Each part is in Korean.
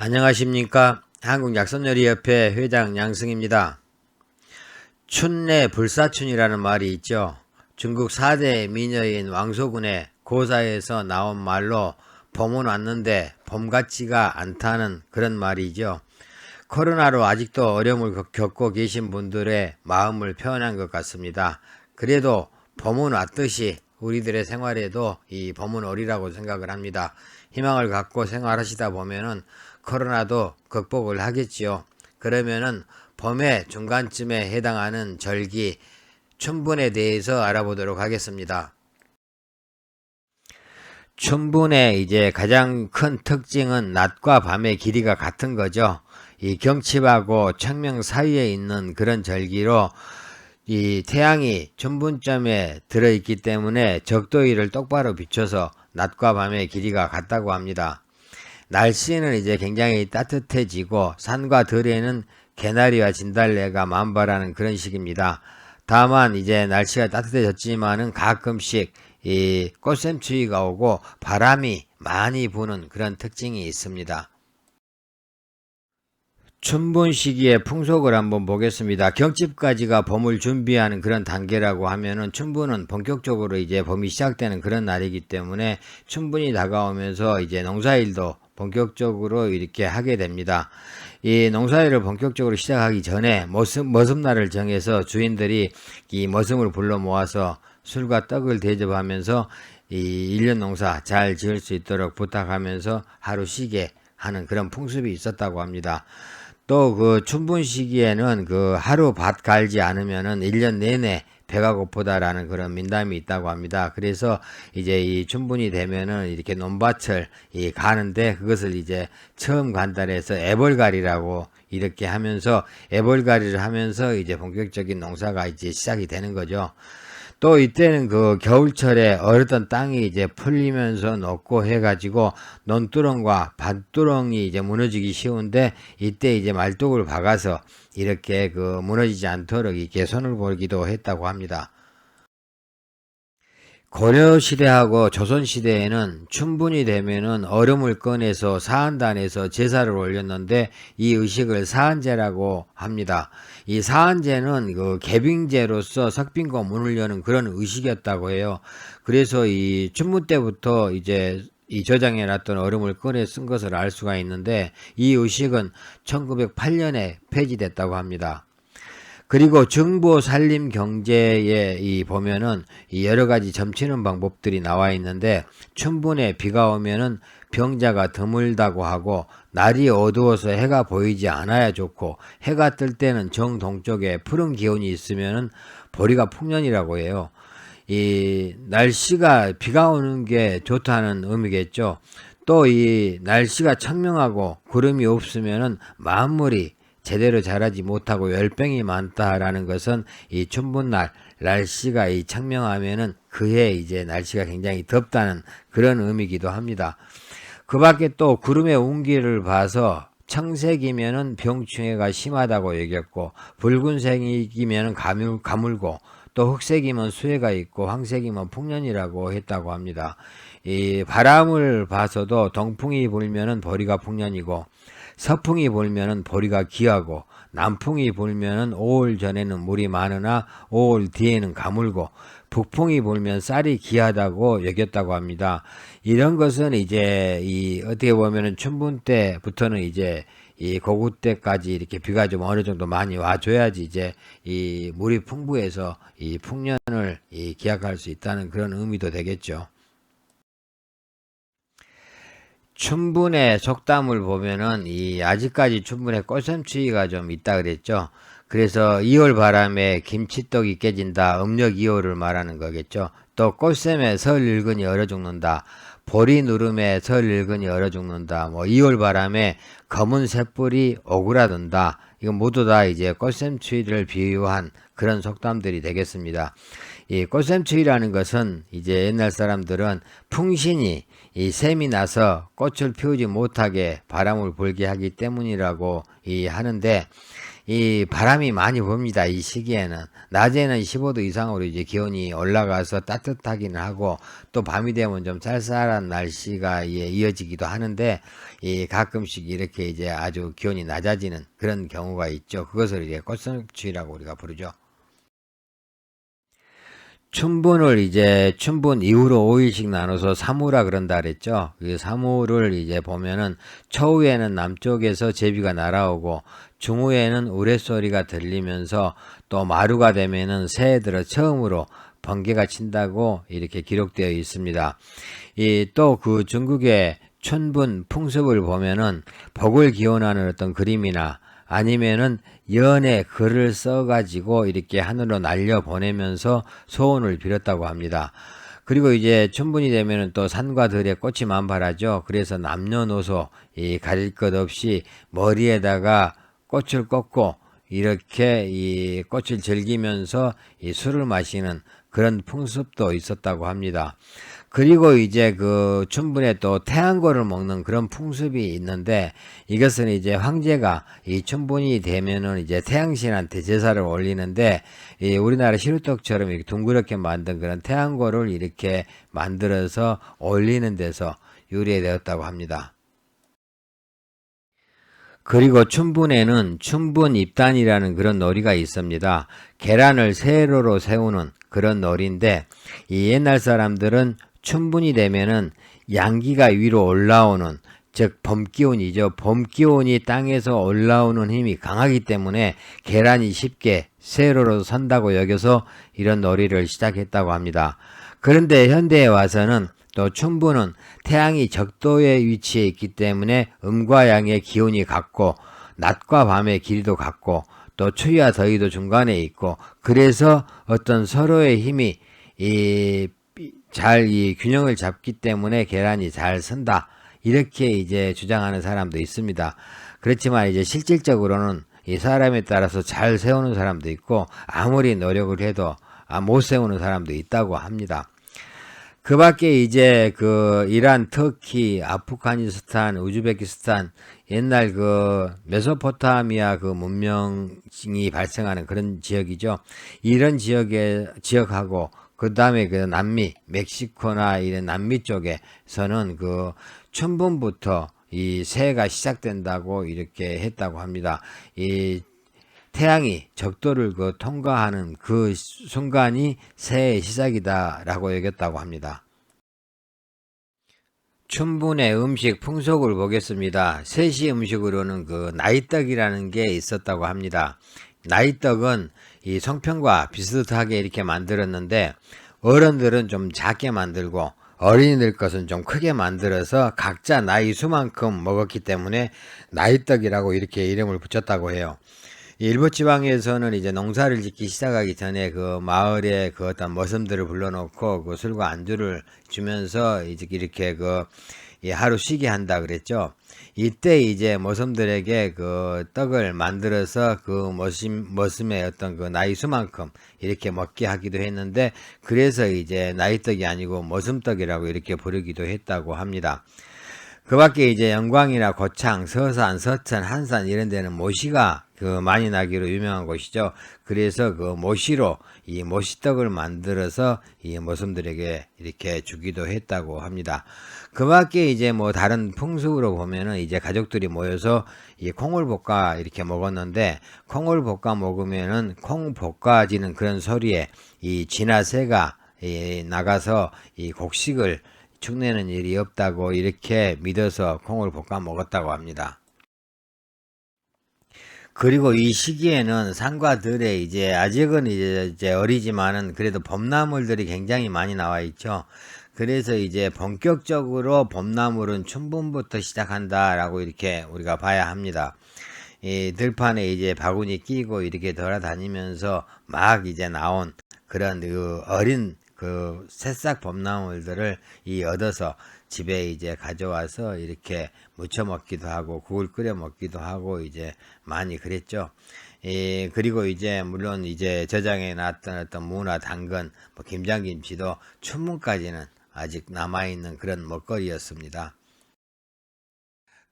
안녕하십니까. 한국약선요리협회 회장 양승입니다. 춘내 불사춘이라는 말이 있죠. 중국 4대 미녀인 왕소군의 고사에서 나온 말로 봄은 왔는데 봄 같지가 않다는 그런 말이죠. 코로나로 아직도 어려움을 겪고 계신 분들의 마음을 표현한 것 같습니다. 그래도 봄은 왔듯이 우리들의 생활에도 이 봄은 오리라고 생각을 합니다. 희망을 갖고 생활하시다 보면은 코로나도 극복을 하겠지요. 그러면은 봄의 중간쯤에 해당하는 절기 춘분에 대해서 알아보도록 하겠습니다. 춘분의 이제 가장 큰 특징은 낮과 밤의 길이가 같은 거죠. 이 경칩하고 청명 사이에 있는 그런 절기로 이 태양이 춘분점에 들어있기 때문에 적도일을 똑바로 비춰서 낮과 밤의 길이가 같다고 합니다. 날씨는 이제 굉장히 따뜻해지고 산과 들에는 개나리와 진달래가 만발하는 그런 시기입니다. 다만 이제 날씨가 따뜻해졌지만은 가끔씩 이 꽃샘추위가 오고 바람이 많이 부는 그런 특징이 있습니다. 춘분 시기의 풍속을 한번 보겠습니다. 경칩까지가 봄을 준비하는 그런 단계라고 하면은 춘분은 본격적으로 이제 봄이 시작되는 그런 날이기 때문에 춘분이 다가오면서 이제 농사일도 본격적으로 이렇게 하게 됩니다. 이 농사일을 본격적으로 시작하기 전에 머슴날을 정해서 주인들이 이 머슴을 불러 모아서 술과 떡을 대접하면서 이 1년 농사 잘 지을 수 있도록 부탁하면서 하루 쉬게 하는 그런 풍습이 있었다고 합니다. 또 그 춘분 시기에는 그 하루 밭 갈지 않으면은 1년 내내 배가 고프다라는 그런 민담이 있다고 합니다. 그래서 이제 이 춘분이 되면은 이렇게 논밭을 가는데 그것을 이제 처음 간달해서 애벌갈이라고 이렇게 하면서 애벌갈이를 하면서 이제 본격적인 농사가 이제 시작이 되는 거죠. 또 이때는 그 겨울철에 얼었던 땅이 이제 풀리면서 녹고 해가지고 논두렁과 밭두렁이 이제 무너지기 쉬운데 이때 이제 말뚝을 박아서 이렇게 그 무너지지 않도록 이렇게 손을 보기도 했다고 합니다. 고려시대하고 조선시대에는 춘분이 되면은 얼음을 꺼내서 사한단에서 제사를 올렸는데 이 의식을 사한제라고 합니다. 이 사한제는 그 개빙제로서 석빙고 문을 여는 그런 의식이었다고 해요. 그래서 이 춘분 때부터 이제 이 저장해 놨던 얼음을 꺼내 쓴 것을 알 수가 있는데 이 의식은 1908년에 폐지됐다고 합니다. 그리고 정보 살림 경제에 보면은 여러 가지 점치는 방법들이 나와 있는데 춘분에 비가 오면은 병자가 드물다고 하고 날이 어두워서 해가 보이지 않아야 좋고 해가 뜰 때는 정동쪽에 푸른 기운이 있으면은 보리가 풍년이라고 해요. 이 날씨가 비가 오는 게 좋다는 의미겠죠. 또 이 날씨가 청명하고 구름이 없으면은 만물이 제대로 자라지 못하고 열병이 많다라는 것은 이 춘분날 날씨가 이 청명하면은 그해 이제 날씨가 굉장히 덥다는 그런 의미이기도 합니다. 그 밖에 또 구름의 운기를 봐서 청색이면은 병충해가 심하다고 여겼고 붉은색이면은 가물고 또 흑색이면 수해가 있고 황색이면 풍년이라고 했다고 합니다. 이 바람을 봐서도 동풍이 불면은 보리가 풍년이고 서풍이 불면은 보리가 귀하고 남풍이 불면은 5월 전에는 물이 많으나 5월 뒤에는 가물고 북풍이 불면 쌀이 귀하다고 여겼다고 합니다. 이런 것은 이제 이 어떻게 보면은 춘분 때부터는 이제 이 고구 때까지 이렇게 비가 좀 어느 정도 많이 와줘야지 이제 이 물이 풍부해서 이 풍년을 기약할 수 있다는 그런 의미도 되겠죠. 춘분의 속담을 보면은 아직까지 춘분에 꽃샘추위가 좀 있다 그랬죠. 그래서 2월 바람에 김치떡이 깨진다. 음력 2월을 말하는 거겠죠. 또 꽃샘에 설 늙은이 얼어 죽는다. 보리 누름에 설 늙은이 얼어 죽는다. 뭐 2월 바람에 검은 쇳불이 오그라든다. 이건 모두 다 이제 꽃샘추위를 비유한 그런 속담들이 되겠습니다. 이 꽃샘추위라는 것은 이제 옛날 사람들은 풍신이 이 샘이 나서 꽃을 피우지 못하게 바람을 불게 하기 때문이라고 하는데 이 바람이 많이 붑니다. 이 시기에는 낮에는 15도 이상으로 이제 기온이 올라가서 따뜻하기는 하고, 또 밤이 되면 좀 쌀쌀한 날씨가 이어지기도 하는데, 이 가끔씩 이렇게 이제 아주 기온이 낮아지는 그런 경우가 있죠. 그것을 이제 꽃성추위라고 우리가 부르죠. 춘분을 이제 춘분 이후로 5일씩 나눠서 사무라 그런다 그랬죠. 그 사무를 이제 보면은 처우에는 남쪽에서 제비가 날아오고, 중후에는 우레소리가 들리면서, 또 마루가 되면은 새해 들어 처음으로 번개가 친다고 이렇게 기록되어 있습니다. 이 또 그 중국의 춘분 풍습을 보면은 복을 기원하는 어떤 그림이나 아니면은 연에 글을 써가지고 이렇게 하늘로 날려 보내면서 소원을 빌었다고 합니다. 그리고 이제 춘분이 되면은 또 산과 들에 꽃이 만발하죠. 그래서 남녀노소 이 가릴 것 없이 머리에다가 꽃을 꽂고 이렇게 이 꽃을 즐기면서 이 술을 마시는 그런 풍습도 있었다고 합니다. 그리고 이제 그 춘분에 또 태양고를 먹는 그런 풍습이 있는데, 이것은 이제 황제가 이 춘분이 되면은 이제 태양신한테 제사를 올리는데, 이 우리나라 시루떡처럼 이렇게 둥그렇게 만든 그런 태양고를 이렇게 만들어서 올리는 데서 유래되었다고 합니다. 그리고 춘분에는 춘분 입단이라는 그런 놀이가 있습니다. 계란을 세로로 세우는 그런 놀이인데, 이 옛날 사람들은 춘분이 되면은 양기가 위로 올라오는, 즉 봄기운이죠. 봄기운이 땅에서 올라오는 힘이 강하기 때문에 계란이 쉽게 세로로 선다고 여겨서 이런 놀이를 시작했다고 합니다. 그런데 현대에 와서는 또 춘분은 태양이 적도에 위치해 있기 때문에 음과 양의 기운이 같고, 낮과 밤의 길이도 같고, 또 추위와 더위도 중간에 있고, 그래서 어떤 서로의 힘이 잘 이 균형을 잡기 때문에 계란이 잘 선다, 이렇게 이제 주장하는 사람도 있습니다. 그렇지만 이제 실질적으로는 이 사람에 따라서 잘 세우는 사람도 있고, 아무리 노력을 해도 못 세우는 사람도 있다고 합니다. 그 밖에 이제 그 이란, 터키, 아프가니스탄, 우즈베키스탄, 옛날 그 메소포타미아 그 문명이 발생하는 그런 지역이죠. 이런 지역하고, 그 다음에 그 남미, 멕시코나 이런 남미 쪽에서는 그 춘분부터 이 새해가 시작된다고 이렇게 했다고 합니다. 이 태양이 적도를 그 통과하는 그 순간이 새해의 시작이다라고 여겼다고 합니다. 춘분의 음식 풍속을 보겠습니다. 세시 음식으로는 그 나이떡이라는 게 있었다고 합니다. 나이떡은 이 송편과 비슷하게 이렇게 만들었는데, 어른들은 좀 작게 만들고 어린이들 것은 좀 크게 만들어서 각자 나이 수만큼 먹었기 때문에 나이떡이라고 이렇게 이름을 붙였다고 해요. 일부 지방에서는 이제 농사를 짓기 시작하기 전에 그 마을에 그 어떤 머슴들을 불러놓고 그 술과 안주를 주면서 이제 이렇게 그 하루 쉬게 한다 그랬죠. 이때 이제 머슴들에게 그 떡을 만들어서 그 머슴의 어떤 그 나이 수만큼 이렇게 먹게 하기도 했는데, 그래서 이제 나이떡이 아니고 머슴떡이라고 이렇게 부르기도 했다고 합니다. 그 밖에 이제 영광이나 고창, 서산, 서천, 한산 이런 데는 모시가 그 많이 나기로 유명한 곳이죠. 그래서 그 모시로 이 모시떡을 만들어서 이 모슴들에게 이렇게 주기도 했다고 합니다. 그 밖에 이제 뭐 다른 풍습으로 보면은 이제 가족들이 모여서 이 콩을 볶아 이렇게 먹었는데, 콩을 볶아 먹으면은 콩 볶아지는 그런 소리에 이 쥐나 새가 나가서 이 곡식을 축내는 일이 없다고 이렇게 믿어서 콩을 볶아 먹었다고 합니다. 그리고 이 시기에는 산과 들에 이제 아직은 이제 어리지만은 그래도 봄나물들이 굉장히 많이 나와 있죠. 그래서 이제 본격적으로 봄나물은 춘분부터 시작한다라고 이렇게 우리가 봐야 합니다. 이 들판에 이제 바구니 끼고 이렇게 돌아다니면서 막 이제 나온 그런 그 어린 그 새싹 봄나물들을 얻어서 집에 이제 가져와서 이렇게 무쳐 먹기도 하고 국을 끓여 먹기도 하고 이제 많이 그랬죠. 그리고 이제 물론 이제 저장해 놨던 어떤 무나 당근, 뭐 김장김치도 춘문까지는 아직 남아있는 그런 먹거리였습니다.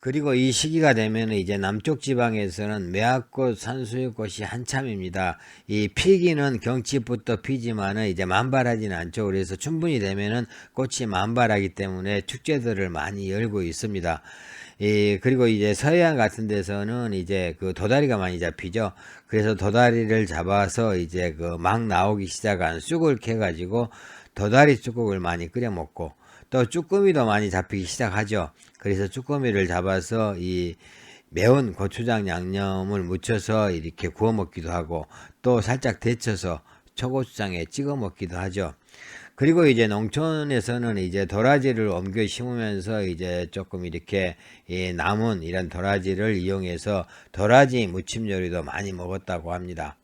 그리고 이 시기가 되면 이제 남쪽 지방에서는 매화꽃, 산수유꽃이 한참입니다. 이 피기는 경칩부터 피지만은 이제 만발하지는 않죠. 그래서 충분히 되면은 꽃이 만발하기 때문에 축제들을 많이 열고 있습니다. 그리고 이제 서해안 같은 데서는 이제 그 도다리가 많이 잡히죠. 그래서 도다리를 잡아서 이제 그 막 나오기 시작한 쑥을 캐가지고 도다리 쑥국을 많이 끓여 먹고, 또 쭈꾸미도 많이 잡히기 시작하죠. 그래서 쭈꾸미를 잡아서 이 매운 고추장 양념을 묻혀서 이렇게 구워 먹기도 하고, 또 살짝 데쳐서 초고추장에 찍어 먹기도 하죠. 그리고 이제 농촌에서는 이제 도라지를 옮겨 심으면서 이제 조금 이렇게 남은 이런 도라지를 이용해서 도라지 무침 요리도 많이 먹었다고 합니다.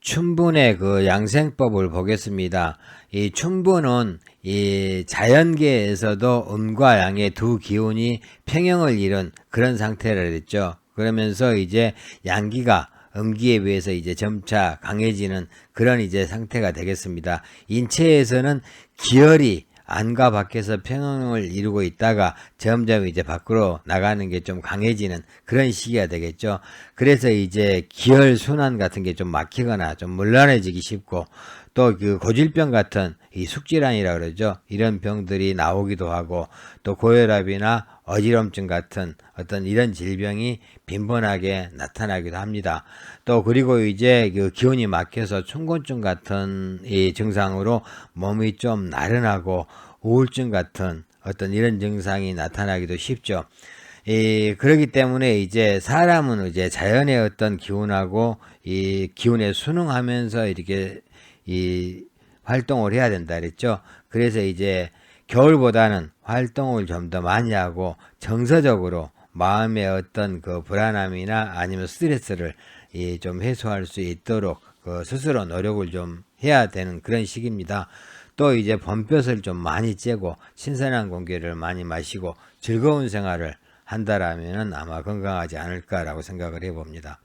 춘분의 그 양생법을 보겠습니다. 이 춘분은 이 자연계에서도 음과 양의 두 기운이 평형을 이룬 그런 상태라 그랬죠. 그러면서 이제 양기가 음기에 비해서 이제 점차 강해지는 그런 이제 상태가 되겠습니다. 인체에서는 기혈이 안과 밖에서 평형을 이루고 있다가 점점 이제 밖으로 나가는 게 좀 강해지는 그런 시기가 되겠죠. 그래서 이제 기혈 순환 같은 게 좀 막히거나 좀 물란해지기 쉽고, 또 그 고질병 같은 이 숙질환이라 그러죠. 이런 병들이 나오기도 하고, 또 고혈압이나 어지럼증 같은 어떤 이런 질병이 빈번하게 나타나기도 합니다. 또 그리고 이제 그 기운이 막혀서 춘곤증 같은 이 증상으로 몸이 좀 나른하고 우울증 같은 어떤 이런 증상이 나타나기도 쉽죠. 그렇기 때문에 이제 사람은 이제 자연의 어떤 기운하고 이 기운에 순응하면서 이렇게 이 활동을 해야 된다 그랬죠. 그래서 이제 겨울보다는 활동을 좀 더 많이 하고 정서적으로 마음의 어떤 그 불안함이나 아니면 스트레스를 좀 해소할 수 있도록 그 스스로 노력을 좀 해야 되는 그런 시기입니다. 또 이제 봄볕을 좀 많이 쬐고 신선한 공기를 많이 마시고 즐거운 생활을 한다라면은 아마 건강하지 않을까라고 생각을 해봅니다.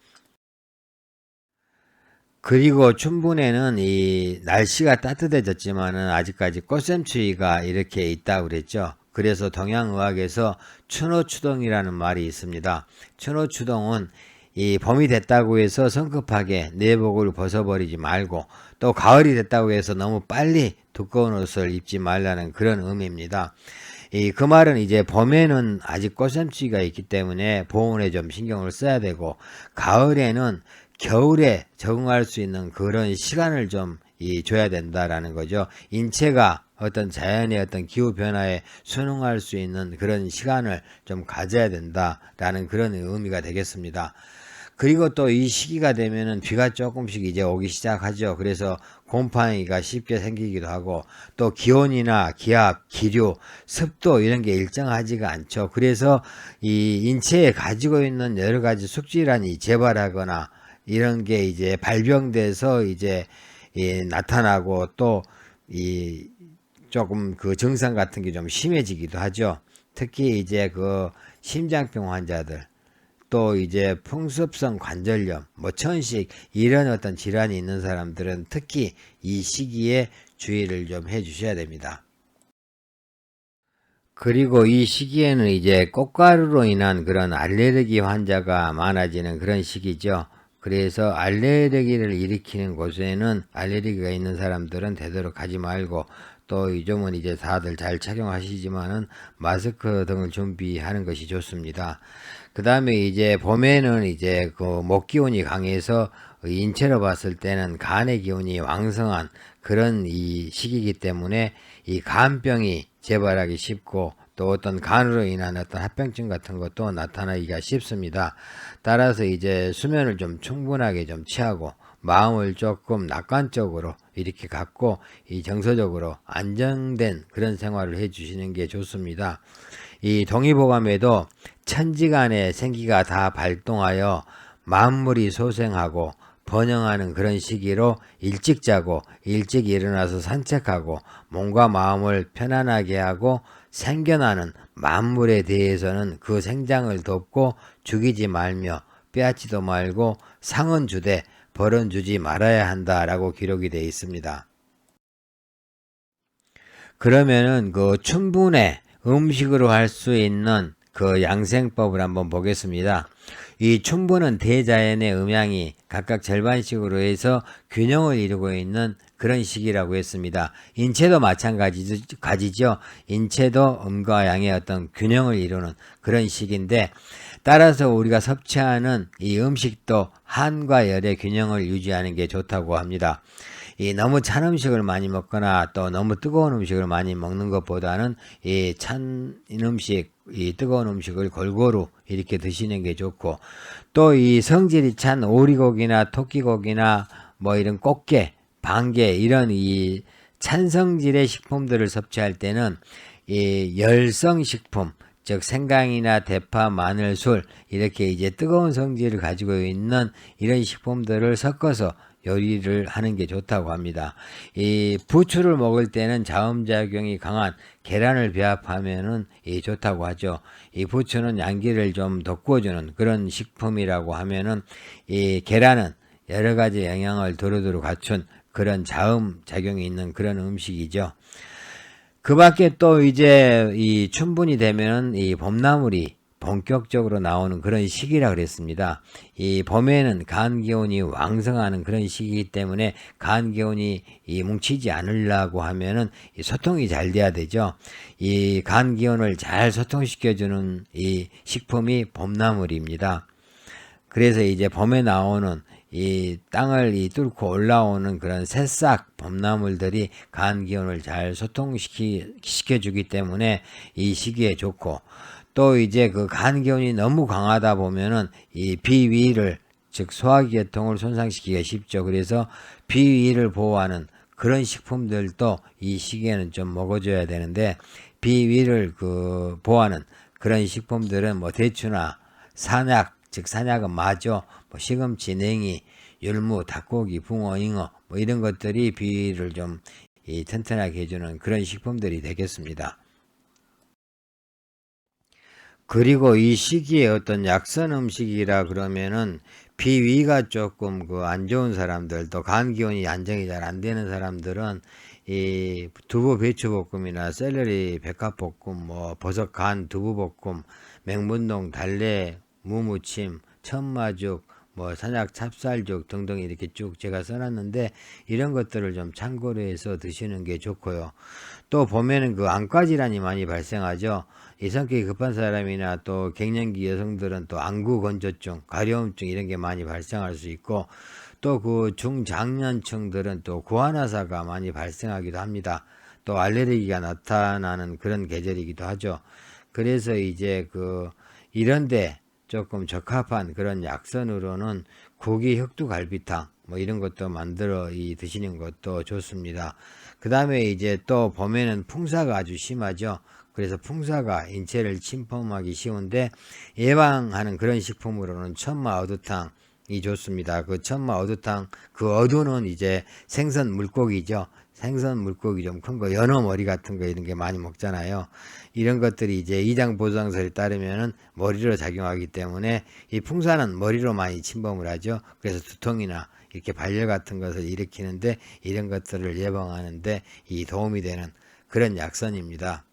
그리고 춘분에는 이 날씨가 따뜻해졌지만은 아직까지 꽃샘추위가 이렇게 있다고 그랬죠. 그래서 동양의학에서 춘호추동이라는 말이 있습니다. 춘호추동은 이 봄이 됐다고 해서 성급하게 내복을 벗어버리지 말고, 또 가을이 됐다고 해서 너무 빨리 두꺼운 옷을 입지 말라는 그런 의미입니다. 그 말은 이제 봄에는 아직 꽃샘추위가 있기 때문에 보온에 좀 신경을 써야 되고, 가을에는 겨울에 적응할 수 있는 그런 시간을 좀 줘야 된다라는 거죠. 인체가 어떤 자연의 어떤 기후 변화에 순응할 수 있는 그런 시간을 좀 가져야 된다라는 그런 의미가 되겠습니다. 그리고 또 이 시기가 되면은 비가 조금씩 이제 오기 시작하죠. 그래서 곰팡이가 쉽게 생기기도 하고, 또 기온이나 기압, 기류, 습도 이런 게 일정하지가 않죠. 그래서 이 인체에 가지고 있는 여러 가지 숙질환이 재발하거나 이런 게 이제 발병돼서 이제 나타나고, 또 조금 그 증상 같은 게 좀 심해지기도 하죠. 특히 이제 그 심장병 환자들, 또 이제 풍습성 관절염, 뭐 천식 이런 어떤 질환이 있는 사람들은 특히 이 시기에 주의를 좀 해주셔야 됩니다. 그리고 이 시기에는 이제 꽃가루로 인한 그런 알레르기 환자가 많아지는 그런 시기죠. 그래서 알레르기를 일으키는 곳에는 알레르기가 있는 사람들은 되도록 가지 말고, 또 요즘은 이제 다들 잘 착용하시지만은 마스크 등을 준비하는 것이 좋습니다. 그 다음에 이제 봄에는 이제 그 목 기운이 강해서 인체로 봤을 때는 간의 기운이 왕성한 그런 이 시기이기 때문에 이 간병이 재발하기 쉽고, 또 어떤 간으로 인한 어떤 합병증 같은 것도 나타나기가 쉽습니다. 따라서 이제 수면을 좀 충분하게 좀 취하고 마음을 조금 낙관적으로 이렇게 갖고 이 정서적으로 안정된 그런 생활을 해 주시는 게 좋습니다. 이 동의보감에도 천지간의 생기가 다 발동하여 만물이 소생하고 번영하는 그런 시기로 일찍 자고 일찍 일어나서 산책하고 몸과 마음을 편안하게 하고 생겨나는 만물에 대해서는 그 생장을 돕고 죽이지 말며 빼앗지도 말고 상은 주되 벌은 주지 말아야 한다라고 기록이 되어 있습니다. 그러면은 그 춘분에 음식으로 할 수 있는 그 양생법을 한번 보겠습니다. 이 춘분은 대자연의 음양이 각각 절반씩으로 해서 균형을 이루고 있는 그런 시기라고 했습니다. 인체도 마찬가지죠. 인체도 음과 양의 어떤 균형을 이루는 그런 시기인데, 따라서 우리가 섭취하는 이 음식도 한과 열의 균형을 유지하는 게 좋다고 합니다. 이 너무 찬 음식을 많이 먹거나 또 너무 뜨거운 음식을 많이 먹는 것보다는 이 찬 음식, 이 뜨거운 음식을 골고루 이렇게 드시는 게 좋고, 또 이 성질이 찬 오리고기나 토끼고기나 뭐 이런 꽃게, 방게 이런 이 찬성질의 식품들을 섭취할 때는 이 열성식품, 즉 생강이나 대파, 마늘, 술 이렇게 이제 뜨거운 성질을 가지고 있는 이런 식품들을 섞어서 요리를 하는 게 좋다고 합니다. 이 부추를 먹을 때는 자음작용이 강한 계란을 배합하면은 좋다고 하죠. 이 부추는 양기를 좀 돋구어주는 그런 식품이라고 하면은, 이 계란은 여러 가지 영양을 두루두루 갖춘 그런 자음작용이 있는 그런 음식이죠. 그 밖에 또 이제 이 춘분이 되면은 이 봄나물이 본격적으로 나오는 그런 시기라 그랬습니다. 이 봄에는 간 기운이 왕성하는 그런 시기이기 때문에 간 기운이 뭉치지 않으려고 하면은 이 소통이 잘 돼야 되죠. 이 간 기운을 잘 소통시켜주는 이 식품이 봄나물입니다. 그래서 이제 봄에 나오는 이 땅을 뚫고 올라오는 그런 새싹 봄나물들이 간 기운을 잘 소통시켜주기 때문에 이 시기에 좋고, 또 이제 그 간 기운이 너무 강하다 보면은 이 비위를, 즉 소화계통을 손상시키기가 쉽죠. 그래서 비위를 보호하는 그런 식품들도 이 시기에는 좀 먹어줘야 되는데, 비위를 보호하는 그런 식품들은 뭐 대추나 산약, 즉 산약은 마죠. 뭐 시금치, 냉이, 율무, 닭고기, 붕어, 잉어 뭐 이런 것들이 비위를 좀 튼튼하게 해주는 그런 식품들이 되겠습니다. 그리고 이 시기에 어떤 약선 음식이라 그러면은 비위가 조금 안 좋은 사람들, 또 간 기운이 안정이 잘 안 되는 사람들은 이 두부 배추볶음이나 샐러리 백합볶음, 뭐 버섯 간 두부볶음, 맹문동 달래 무무침, 천마죽, 뭐 산약 찹쌀죽 등등 이렇게 쭉 제가 써놨는데, 이런 것들을 좀 참고로 해서 드시는 게 좋고요. 또 보면은 안과 질환이 많이 발생하죠. 이 성격이 급한 사람이나 또 갱년기 여성들은 또 안구 건조증, 가려움증 이런 게 많이 발생할 수 있고, 또 중장년층들은 또 구안화사가 많이 발생하기도 합니다. 또 알레르기가 나타나는 그런 계절이기도 하죠. 그래서 이제 이런데 조금 적합한 그런 약선으로는 고기 흑두갈비탕 뭐 이런 것도 만들어 드시는 것도 좋습니다. 그 다음에 이제 또 봄에는 풍사가 아주 심하죠. 그래서 풍사가 인체를 침범하기 쉬운데, 예방하는 그런 식품으로는 천마 어두탕이 좋습니다. 그 천마 어두탕, 그 어두는 이제 생선 물고기죠. 생선 물고기 좀 큰 거, 연어 머리 같은 거 이런 게 많이 먹잖아요. 이런 것들이 이제 이장 보상설에 따르면은 머리로 작용하기 때문에, 이 풍사는 머리로 많이 침범을 하죠. 그래서 두통이나 이렇게 발열 같은 것을 일으키는데, 이런 것들을 예방하는데 도움이 되는 그런 약선입니다.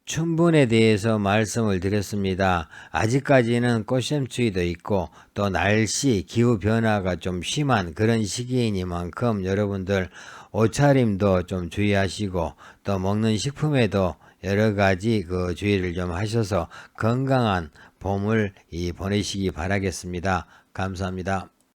춘분에 대해서 말씀을 드렸습니다. 아직까지는 꽃샘추위도 있고 또 날씨, 기후 변화가 좀 심한 그런 시기이니만큼 여러분들 옷차림도 좀 주의하시고, 또 먹는 식품에도 여러 가지 주의를 좀 하셔서 건강한 봄을 보내시기 바라겠습니다. 감사합니다.